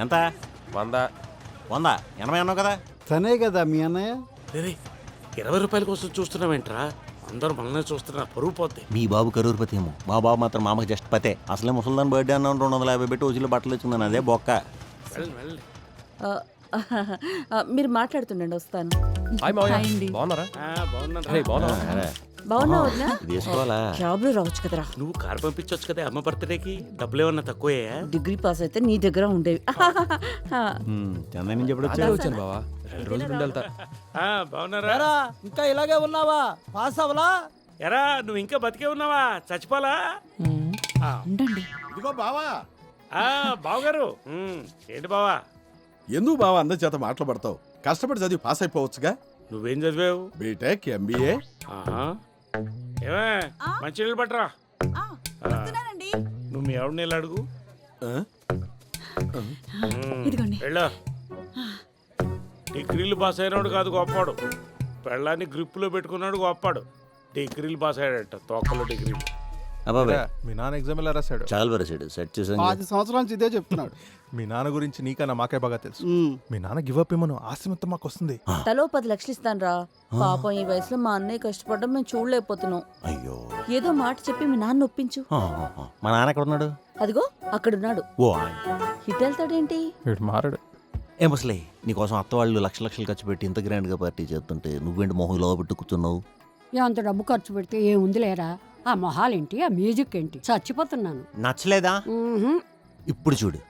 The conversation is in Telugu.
ఎంత? 100. 100. 80 అన్నావు కదా. తనే కదా మీ అన్నయ్య. 20 రూపాయల కోసం చూస్తున్నావేంట్రా? అందరూ మనల్ని చూస్తున్నా, పరువు పోద్ది. మీ బాబు కరూరుపతి ఏమో, మా బాబు మాత్రం మామకి జస్ట్ పతే. అసలే ముసల్దాన్ బర్త్డే అన్నాను 250 పెట్టి రోజులు బట్టలు వచ్చిందని అదే బొక్క. వెళ్ళి. మీరు మాట్లాడుతుండండి, వస్తాను. బాగున్నారా? బాగున్నాను. బాగున్నా వదినా? ఇది వేసుకోవాలా? జాబ్లో రావచ్చు కదరా. నువ్వు కారు పంపించవచ్చు కదా అమ్మ బర్త్డేకి. డబ్బులు ఏమన్నా తక్కువయ్యా? డిగ్రీ పాస్ అయితే నీ దగ్గర ఉండేవి. చెన్నై నుంచి ఎప్పుడు వచ్చాను బావా, 2 రోజులు ఉండి వెళ్తా. బాగున్నారా? ఇంకా ఇలాగే ఉన్నావా? పాస్ అవలా? ఎరా నువ్వు ఇంకా బతికే ఉన్నావా? చచ్చిపోలా? ఉండండి. ఇదిగో బావా. బావగారు. ఏంటి బావా? ఎందుకు బావా అందరి చేత మాట్లాడతావు? కష్టపడి చదివి పాస్ అయిపోవచ్చుగా. నువ్వేం చదివావు? B Tech, MBA. ఏమే మంచి నీళ్ళు పట్టరా. నువ్వు మీ ఆవిడ నీళ్ళు అడుగు. ఇదిగోండి. వెళ్ళా. డిగ్రీలు పాస్ అయినాడు కాదు గొప్పాడు, పెళ్ళాన్ని గ్రిప్పులో పెట్టుకున్నాడు గొప్పాడు. డిగ్రీలు పాస్ అయ్యాడట, తోకలో డిగ్రీలు. అబ్బాబే, మీ నాన్న ఎగ్జామ్ ఎలా రాశాడు? చాలా వరసాడు. సెట్ చేసాను. 10 సంవత్సరాల నుంచి ఇదే చెప్తున్నాడు. మీ నాన్న గురించి నీకన్నా మాకే బాగా తెలుసు. మీ నాన్న గివ్ అప్ ఏమను ఆస్తి మొత్తం మాకు వస్తుంది. తలో 10 లక్షలు ఇస్తాను రా. పాపం ఈ వయసులో మా అన్నయ్య కష్టపడడం మేము చూడలేకపోతున్నాం. అయ్యో, ఏదో మాట చెప్పి మీ నాన్న ఒప్పించు. మా నాన్న ఎక్కడ ఉన్నాడు? అదిగో అక్కడున్నాడు. ఓ, ఇటు వెళ్తాడేంటి? వీడు మారాడు. ఏ ముసలే, నీకోసం అత్త వాళ్ళు లక్షలు ఖర్చు పెట్టి ఇంత గ్రాండ్ గా పార్టీ చేస్తుంటే నువ్వేంటి మొహం లో పెట్టి కూర్చున్నావు? అంత డబ్బు ఖర్చు పెడితే ఏముంది లేరా? ఆ మొహాలేంటి, ఆ మ్యూజిక్ ఏంటి? చచ్చిపోతున్నాను. నచ్చలేదా? ఇప్పుడు చూడు,